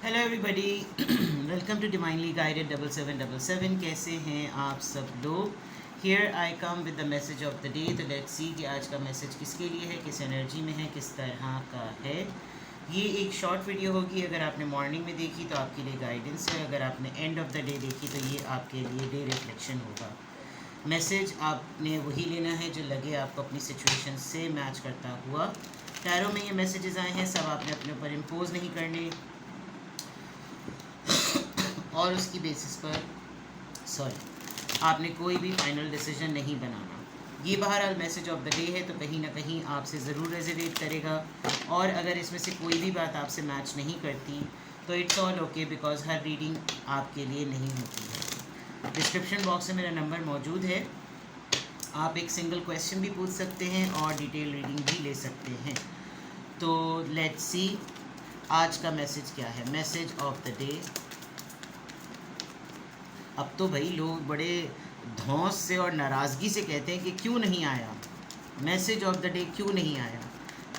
Hello everybody, welcome to divinely guided 7777। कैसे हैं आप सब लोग? Here I come with the message of the day. तो लेट्स सी कि आज का मैसेज किसके लिए है, किस एनर्जी में है, किस तरह का है। ये एक शॉर्ट वीडियो होगी। अगर आपने मॉर्निंग में देखी तो आपके लिए गाइडेंस है, अगर आपने एंड ऑफ द डे देखी तो ये आपके लिए डे रिफ्लेक्शन होगा। मैसेज आपने वही लेना है जो लगे आपको अपनी सिचुएशन से मैच करता हुआ। टैरो में ये मैसेजेस आए हैं, सब आपने अपने ऊपर इम्पोज नहीं करने और उसकी बेसिस पर आपने कोई भी फाइनल डिसीजन नहीं बनाना। ये बहरहाल मैसेज ऑफ द डे है, तो कहीं ना कहीं आपसे ज़रूर रेजोनेट करेगा। और अगर इसमें से कोई भी बात आपसे मैच नहीं करती तो it's all okay, because her reading आपके लिए नहीं होती है। डिस्क्रिप्शन बॉक्स में मेरा नंबर मौजूद है, आप एक सिंगल क्वेश्चन भी पूछ सकते हैं और डिटेल रीडिंग भी ले सकते हैं। तो लेट्स सी आज का मैसेज क्या है। Message of the day. अब तो भाई लोग बड़े धौंस से और नाराज़गी से कहते हैं कि क्यों नहीं आया मैसेज ऑफ द डे, क्यों नहीं आया।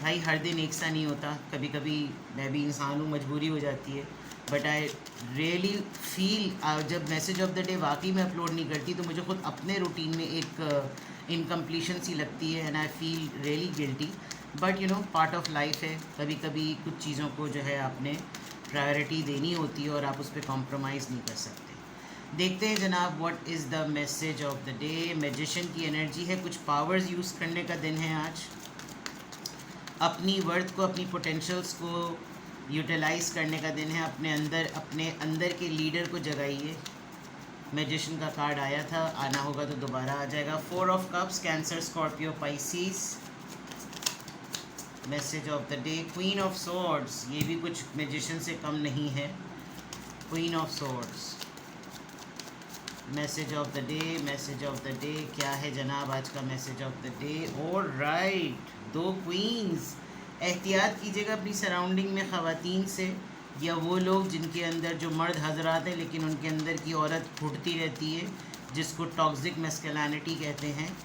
भाई हर दिन एक सा नहीं होता, कभी कभी मैं भी इंसान हूँ, मजबूरी हो जाती है। बट आई रियली फील जब मैसेज ऑफ द डे वाकई में अपलोड नहीं करती तो मुझे खुद अपने रूटीन में एक इनकम्प्लीशन सी लगती है, and I feel really guilty. But you know, part of life है। कभी कभी कुछ चीज़ों को जो है आपने प्रायोरिटी देनी होती है और आप उस पर कॉम्प्रोमाइज़ नहीं कर सकते। देखते हैं जनाब, what is the message of the day. Magician की एनर्जी है, कुछ पावर्स यूज़ करने का दिन है आज। अपनी वर्थ को, अपनी पोटेंशियल्स को यूटिलाइज़ करने का दिन है। अपने अंदर के लीडर को जगाइए। मैजिशियन का कार्ड आया था, आना होगा तो दोबारा आ जाएगा। 4 of cups, Cancer, Scorpio, Pisces. Message of the day. Queen of swords, ये भी कुछ मैजिशियन से कम नहीं है। Queen of swords. Message of the day. Message of the day क्या है जनाब आज का message of the day? Alright, 2 queens. एहतियात कीजिएगा अपनी सराउंडिंग में ख़वातीन से, या वो लोग जिनके अंदर, जो मर्द हजरात हैं लेकिन उनके अंदर की औरत फुटती रहती है, जिसको टॉक्सिक मैस्कुलिनिटी कहते हैं।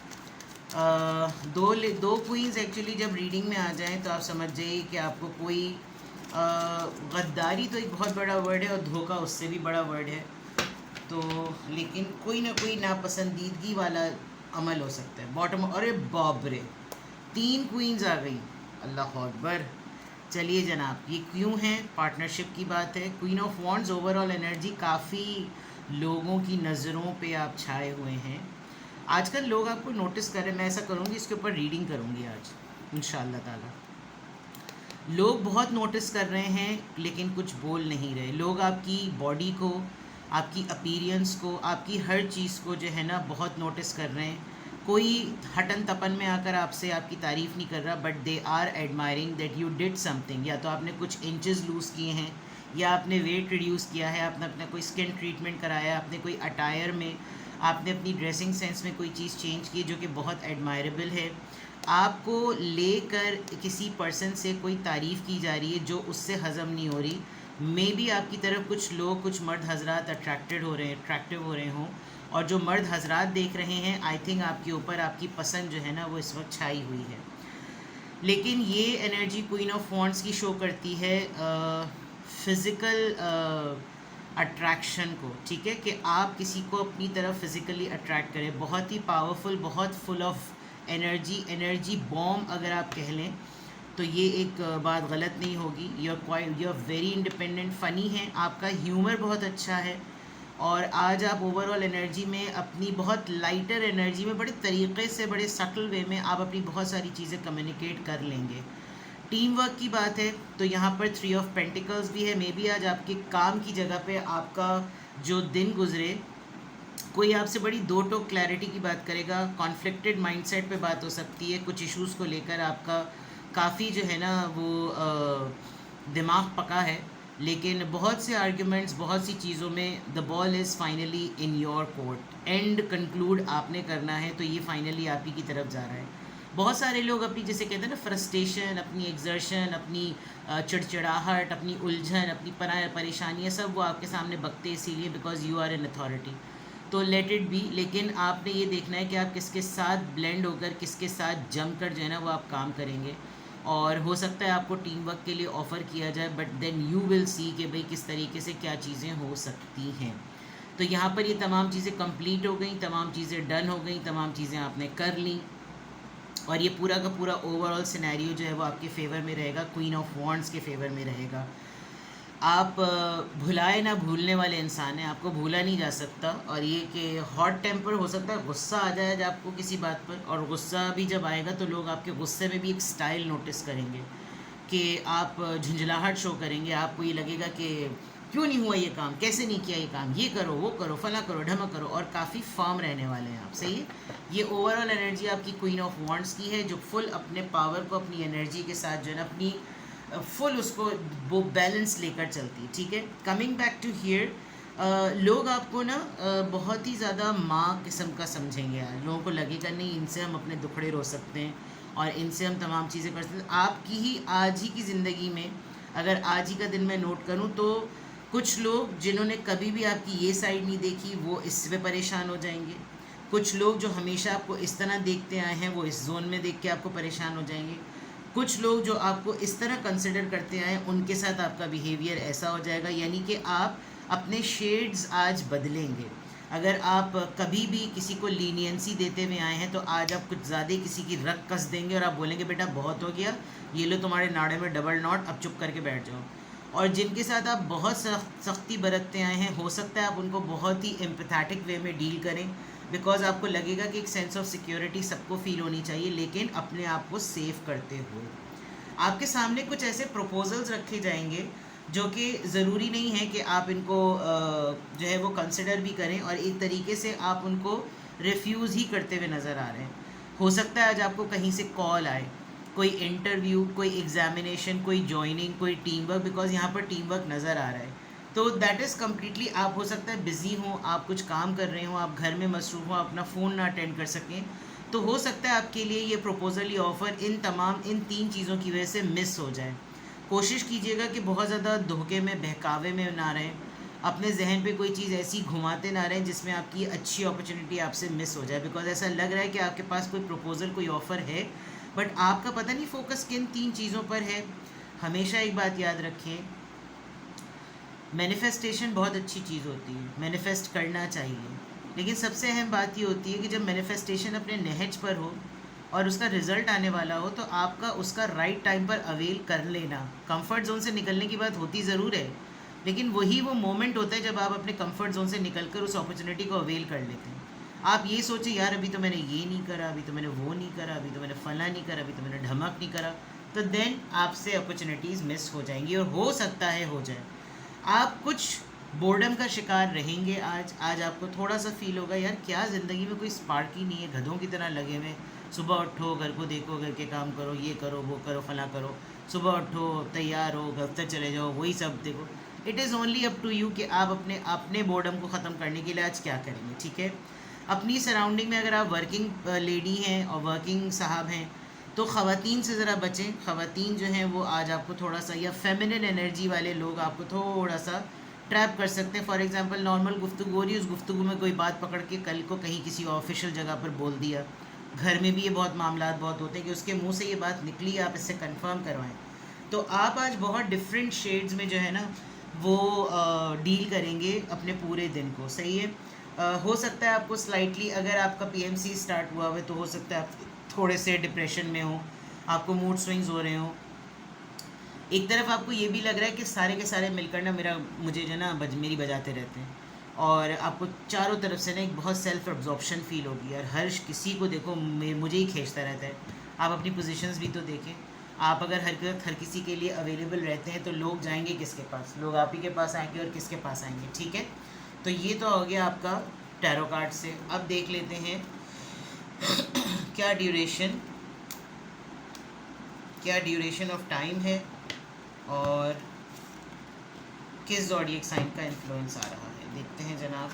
दो क्वींस एक्चुअली जब रीडिंग में आ जाएं तो आप समझ जाइए कि आपको कोई गद्दारी तो एक बहुत बड़ा वर्ड है और धोखा उससे भी बड़ा वर्ड है, तो लेकिन कोई ना कोई नापसंदीदगी वाला अमल हो सकता है। बॉटम, अरे बाप रे, 3 क्वींस आ गई, अल्लाह अकबर। चलिए जनाब, ये क्यों है? पार्टनरशिप की बात है। Queen of wands, overall energy, काफ़ी लोगों की नज़रों पे आप छाए हुए हैं। आजकल लोग आपको नोटिस कर रहे हैं। मैं ऐसा करूँगी, इसके ऊपर रीडिंग करूँगी आज इंशाअल्लाह ताला। लोग बहुत नोटिस कर रहे हैं लेकिन कुछ बोल नहीं रहे। लोग आपकी बॉडी को, आपकी अपीयरेंस को, आपकी हर चीज़ को जो है ना बहुत नोटिस कर रहे हैं। कोई हटन तपन में आकर आपसे आपकी तारीफ़ नहीं कर रहा, but they are admiring that you did something. या तो आपने कुछ इंचेस लूज़ किए हैं, या आपने वेट रिड्यूस किया है, आपने अपना कोई स्किन ट्रीटमेंट कराया, आपने कोई अटायर में, आपने अपनी ड्रेसिंग सेंस में कोई चीज़ चेंज की जो कि बहुत एडमायरेबल है। आपको लेकर किसी पर्सन से कोई तारीफ़ की जा रही है जो उससे हज़म नहीं हो रही। मे बी आपकी तरफ कुछ लोग, कुछ मर्द हजरात अट्रैक्टिव हो रहे हों, और जो मर्द हजरात देख रहे हैं, आई थिंक आपके ऊपर आपकी पसंद जो है ना वो इस वक्त छाई हुई है। लेकिन ये एनर्जी क्वीन ऑफ वॉन्ड्स की शो करती है फिज़िकल अट्रैक्शन को, ठीक है, कि आप किसी को अपनी तरफ फिज़िकली अट्रैक्ट करें। बहुत ही पावरफुल, बहुत फुल ऑफ एनर्जी बॉम्ब अगर आप कह लें तो ये एक बात गलत नहीं होगी। You are very independent, funny है, आपका ह्यूमर बहुत अच्छा है, और आज आप ओवरऑल एनर्जी में अपनी बहुत लाइटर एनर्जी में बड़े तरीक़े से, बड़े सटल वे में आप अपनी बहुत सारी चीज़ें कम्युनिकेट कर लेंगे। टीम वर्क की बात है तो यहाँ पर 3 ऑफ पेंटिकल्स भी है। मे बी आज आपके काम की जगह पे आपका जो दिन गुजरे, कोई आपसे बड़ी दो टोक क्लैरिटी की बात करेगा। कॉन्फ्लिक्टेड माइंडसेट पे बात हो सकती है, कुछ इश्यूज़ को लेकर आपका काफ़ी जो है ना वो दिमाग पका है, लेकिन बहुत से आर्ग्यूमेंट्स, बहुत सी चीज़ों में the ball is finally in your court. And conclude आपने करना है, तो ये फाइनली आप ही की तरफ जा रहा है। बहुत सारे लोग अपनी, जैसे कहते हैं ना, फ्रस्ट्रेशन, अपनी एग्जर्शन, अपनी चिड़चिड़ाहट, अपनी उलझन, अपनी परेशानियाँ, सब वो आपके सामने बकते इसीलिए because you are an authority. तो लेट इट बी, लेकिन आपने ये देखना है कि आप किसके साथ ब्लेंड होकर, किसके साथ जम कर जो है ना वो आप काम करेंगे। और हो सकता है आपको टीम वर्क के लिए ऑफ़र किया जाए, but then you will see कि भाई किस तरीके से क्या चीज़ें हो सकती हैं। तो यहाँ पर ये तमाम चीज़ें कंप्लीट हो गई, तमाम चीज़ें डन हो गई, तमाम चीज़ें आपने कर ली, और ये पूरा का पूरा ओवरऑल सिनेरियो जो है वो आपके फेवर में रहेगा, क्वीन ऑफ वॉन्ड्स के फेवर में रहेगा। आप भुलाए ना भूलने वाले इंसान हैं, आपको भूला नहीं जा सकता। और ये कि हॉट टेम्पर हो सकता है, गुस्सा आ जाए जब आपको किसी बात पर, और गुस्सा भी जब आएगा तो लोग आपके गुस्से में भी एक स्टाइल नोटिस करेंगे कि आप झुंझलाहट शो करेंगे। आपको ये लगेगा कि क्यों नहीं हुआ ये काम, कैसे नहीं किया ये काम, ये करो वो करो, फला करो ढमा करो, और काफ़ी फर्म रहने वाले हैं आप। सही है, ये ओवरऑल एनर्जी आपकी क्वीन ऑफ वॉन्ड्स की है, जो फुल अपने पावर को, अपनी एनर्जी के साथ जो है ना, अपनी फुल उसको वो बैलेंस लेकर चलती है। ठीक है, कमिंग बैक टू हियर, लोग आपको ना बहुत ही ज़्यादा माँ किस्म का समझेंगे यार। लोगों को लगेगा नहीं, इनसे हम अपने दुखड़े रो सकते हैं और इनसे हम तमाम चीज़ें कर सकते हैं। आपकी ही आज ही की ज़िंदगी में, अगर आज ही का दिन मैं नोट करूँ तो कुछ लोग जिन्होंने कभी भी आपकी ये साइड नहीं देखी वो इससे परेशान हो जाएंगे। कुछ लोग जो हमेशा आपको इस तरह देखते आए हैं वो इस जोन में देख के आपको परेशान हो जाएंगे। कुछ लोग जो आपको इस तरह कंसिडर करते आए उनके साथ आपका बिहेवियर ऐसा हो जाएगा, यानी कि आप अपने शेड्स आज बदलेंगे। अगर आप कभी भी किसी को लीनियंसी देते हुए आए हैं तो आज आप कुछ ज़्यादा किसी की रग कस देंगे और आप बोलेंगे बेटा बहुत हो गया, ये लो तुम्हारे नाड़े में डबल नॉट, अब चुप करके बैठ जाओ। और जिनके साथ आप बहुत सख्ती बरतते आए हैं, हो सकता है आप उनको बहुत ही एम्पैथेटिक वे में डील करें, बिकॉज आपको लगेगा कि एक सेंस ऑफ सिक्योरिटी सबको फील होनी चाहिए, लेकिन अपने आप को सेव करते हुए। आपके सामने कुछ ऐसे प्रपोजल्स रखे जाएंगे जो कि ज़रूरी नहीं है कि आप इनको जो है वो कंसिडर भी करें, और एक तरीके से आप उनको रिफ्यूज़ ही करते हुए नज़र आ रहे हैं। हो सकता है आज आपको कहीं से कॉल आए, कोई इंटरव्यू, कोई एग्जामिनेशन, कोई जॉइनिंग, कोई टीम वर्क, बिकॉज यहाँ पर टीम वर्क नज़र आ रहा है। तो दैट इज़ कम्प्लीटली, आप हो सकता है बिज़ी हों, आप कुछ काम कर रहे हों, आप घर में मसरूफ़ हों, अपना फ़ोन ना अटेंड कर सकें, तो हो सकता है आपके लिए ये प्रपोज़ल, ये ऑफ़र इन 3 चीज़ों की वजह से मिस हो जाए। कोशिश कीजिएगा कि बहुत ज़्यादा धोखे में, बहकावे में ना रहें, अपने जहन पे कोई चीज़ ऐसी घुमाते ना रहें जिसमें आपकी अच्छी अपॉर्चुनिटी आपसे मिस हो जाए। बिकॉज ऐसा लग रहा है कि आपके पास कोई प्रपोज़ल, कोई ऑफ़र है, बट आपका पता नहीं फोकस किन 3 चीज़ों पर है। हमेशा एक बात याद रखें, मैनिफेस्टेशन बहुत अच्छी चीज़ होती है, मैनिफेस्ट करना चाहिए, लेकिन सबसे अहम बात ये होती है कि जब मैनिफेस्टेशन अपने नहज पर हो और उसका रिज़ल्ट आने वाला हो तो आपका उसका राइट टाइम पर अवेल कर लेना। कंफर्ट जोन से निकलने की बात होती ज़रूर है, लेकिन वही वो मोमेंट होता है जब आप अपने कंफर्ट जोन से निकलकर उस अपॉर्चुनिटी को अवेल कर लेते हैं। आप ये सोचें यार अभी तो मैंने ये नहीं करा, अभी तो मैंने वो नहीं करा, अभी तो मैंने फला नहीं करा, अभी तो मैंने ढमक नहीं करा, तो देन आपसे अपॉर्चुनिटीज़ मिस हो जाएंगी, और हो सकता है हो जाए। आप कुछ बोर्डम का शिकार रहेंगे आज आपको थोड़ा सा फील होगा यार क्या ज़िंदगी में कोई स्पार्क ही नहीं है, गधों की तरह लगे हुए। सुबह उठो, घर को देखो, घर के काम करो, ये करो वो करो फला करो, सुबह उठो, तैयार हो, घर तक चले जाओ, वही सब देखो। It is only up to you कि आप अपने बोर्डम को ख़त्म करने के लिए आज क्या करेंगे। ठीक है, अपनी सराउंडिंग में अगर आप वर्किंग लेडी हैं और वर्किंग साहब हैं तो ख़वातीन से ज़रा बचें। ख़वातीन जो हैं वो आज आपको थोड़ा सा, या फेमिनिन एनर्जी वाले लोग आपको थोड़ा सा ट्रैप कर सकते हैं। फॉर एग्जांपल नॉर्मल गुफ्तगू हो रही है, उस गुफ्तगू में कोई बात पकड़ के कल को कहीं किसी ऑफिशियल जगह पर बोल दिया। घर में भी ये बहुत मामलात बहुत होते हैं कि उसके मुंह से ये बात निकली, आप इससे कंफर्म करवाएं। तो आप आज बहुत डिफरेंट शेड्स में जो है ना वो डील करेंगे अपने पूरे दिन को। सही है, हो सकता है आपको स्लाइटली, अगर आपका पीएमसी स्टार्ट हुआ है तो हो सकता है आप थोड़े से डिप्रेशन में हो, आपको मूड स्विंग्स हो रहे हो। एक तरफ आपको ये भी लग रहा है कि सारे के सारे मिलकर ना मुझे जो ना मेरी बजाते रहते हैं, और आपको चारों तरफ से ना एक बहुत सेल्फ एब्जॉर्प्शन फील होगी यार, हर किसी को देखो मुझे ही खींचता रहता है। आप अपनी पोजीशंस भी तो देखें, आप अगर हर किसी के लिए अवेलेबल रहते हैं तो लोग जाएंगे किसके पास, लोग आप ही के पास आएंगे और किसके पास आएंगे। ठीक है, तो ये तो हो गया आपका टैरो कार्ड से। अब देख लेते हैं क्या ड्यूरेशन ऑफ टाइम है और किस ज़ोडिएक साइन का इन्फ्लुएंस आ रहा है। देखते हैं जनाब।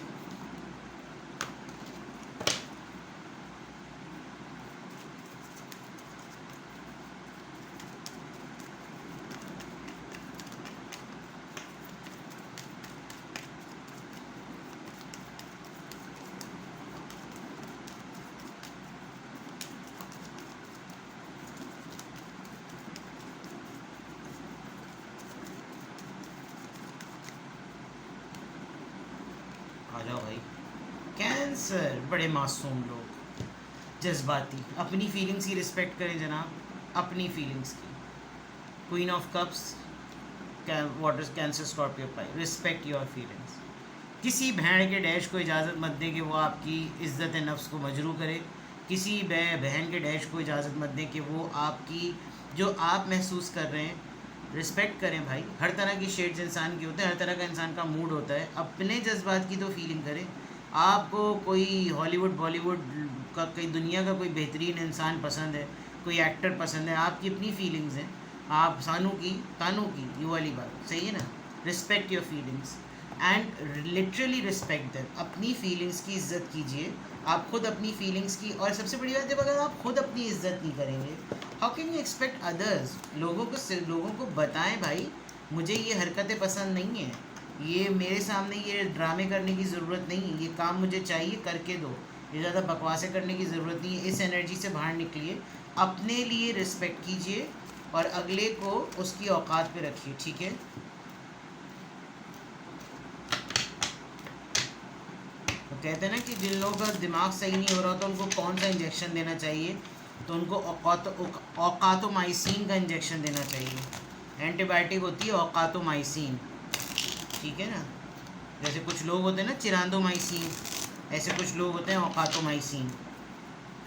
हेलो भाई। कैंसर बड़े मासूम लोग, जज्बाती, अपनी फीलिंग्स की रिस्पेक्ट करें जनाब, अपनी फीलिंग्स की। Queen of cups, water, cancer, Scorpio pi, respect your feelings. किसी भेड़ के डैश को इजाज़त मत दें कि वो आपकी इज़्ज़त नफ्स को मजरू करे। किसी बहन के डैश को इजाज़त मत दें कि वो आपकी जो आप महसूस कर रहे हैं रिस्पेक्ट करें भाई। हर तरह की शेड्स इंसान के होते हैं, हर तरह का इंसान का मूड होता है, अपने जज्बात की तो फीलिंग करें। आपको कोई हॉलीवुड बॉलीवुड का, कई दुनिया का कोई बेहतरीन इंसान पसंद है, कोई एक्टर पसंद है, आपकी अपनी फीलिंग्स हैं। आप सानू की तानू की, ये वाली बात सही है ना। Respect your feelings and literally respect them. अपनी फीलिंग्स की इज़्ज़त कीजिए। आप खुद अपनी फीलिंग्स की, और सबसे बड़ी बात जब अगर आप खुद अपनी इज़्ज़त नहीं करेंगे, how can you expect others. लोगों को बताएं भाई मुझे ये हरकतें पसंद नहीं हैं, ये मेरे सामने ये ड्रामे करने की ज़रूरत नहीं है, ये काम मुझे चाहिए करके दो, ये ज़्यादा बकवासें करने की ज़रूरत नहीं है। इस एनर्जी से बाहर निकलिए, अपने लिए रिस्पेक्ट कीजिए और अगले को उसकी औकात पे रखिए, ठीक है। तो कहते हैं ना कि जिन लोगों का दिमाग सही नहीं हो रहा तो उनको कौन सा इंजेक्शन देना चाहिए, तो उनको औकातोमाइसिन का इंजेक्शन देना चाहिए। एंटीबायोटिक होती है औकातोमाइसिन, ठीक है ना। जैसे कुछ लोग होते हैं ना चिरांदोमाइसिन, ऐसे कुछ लोग होते हैं औकातोमाइसिन,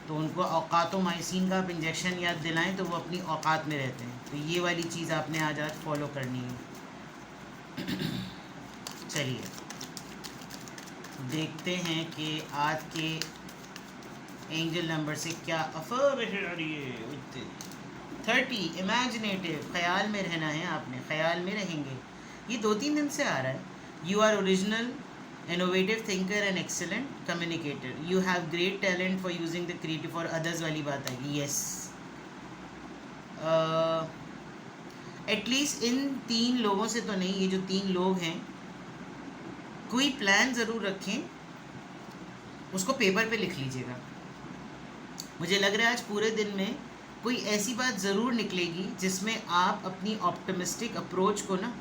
तो उनको औकातोमाइसिन का आप इंजेक्शन याद दिलाएं तो वो अपनी औकात में रहते हैं। तो ये वाली चीज़ आपने आज फॉलो करनी है। चलिए देखते हैं कि आज के एंजल नंबर से क्या अफर्मेशन आ रही है। 30 इमेजिनेटिव, ख्याल में रहना है आपने, ख्याल में रहेंगे। ये 2-3 दिन से आ रहा है। You are original, innovative thinker and excellent communicator. You have great talent for using the creative for others वाली बात आएगी। यस, एटलीस्ट इन 3 लोगों से तो नहीं, ये जो 3 लोग हैं, कोई प्लान ज़रूर रखें, उसको पेपर पे लिख लीजिएगा। मुझे लग रहा है आज पूरे दिन में कोई ऐसी बात ज़रूर निकलेगी जिसमें आप अपनी ऑप्टिमिस्टिक अप्रोच को ना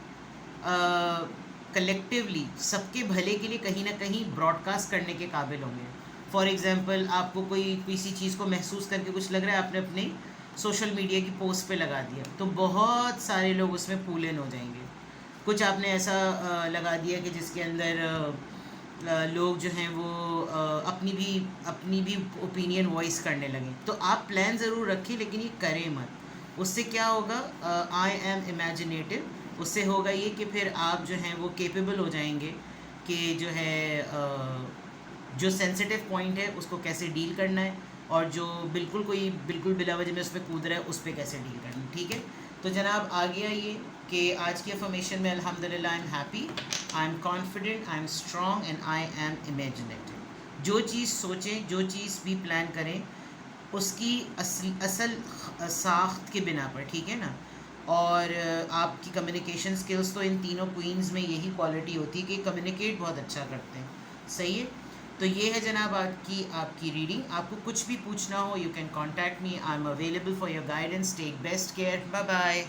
कलेक्टिवली सबके भले के लिए कहीं ना कहीं ब्रॉडकास्ट करने के काबिल होंगे। फॉर एग्ज़ाम्पल, आपको कोई किसी चीज़ को महसूस करके कुछ लग रहा है, आपने अपने सोशल मीडिया की पोस्ट पे लगा दिया, तो बहुत सारे लोग उसमें पूल इन हो जाएंगे। कुछ आपने ऐसा लगा दिया कि जिसके अंदर लोग जो हैं वो अपनी भी ओपिनियन वॉइस करने लगें। तो आप प्लान ज़रूर रखें लेकिन ये करें मत। उससे क्या होगा, आई एम इमेजिनेटिव, उससे होगा ये कि फिर आप जो हैं वो केपेबल हो जाएंगे कि जो है जो सेंसिटिव पॉइंट है उसको कैसे डील करना है, और जो बिल्कुल बिला वजह में उस पर कूद रहा है उस पर कैसे डील करना है, ठीक है। तो जनाब आ गया ये कि आज की अफर्मेशन में अल्हम्दुलिल्लाह I am happy, I am confident, I am strong and I am imaginative. जो चीज़ सोचें, जो चीज़ भी प्लान करें, उसकी असल साख्त के बिना पर, ठीक है ना। और आपकी कम्युनिकेशन स्किल्स, तो इन तीनों क्वींस में यही क्वालिटी होती है कि कम्युनिकेट बहुत अच्छा करते हैं, सही है। तो ये है जनाब आपकी रीडिंग। आपको कुछ भी पूछना हो, you can contact me, I am available for your guidance. Take best care, bye bye.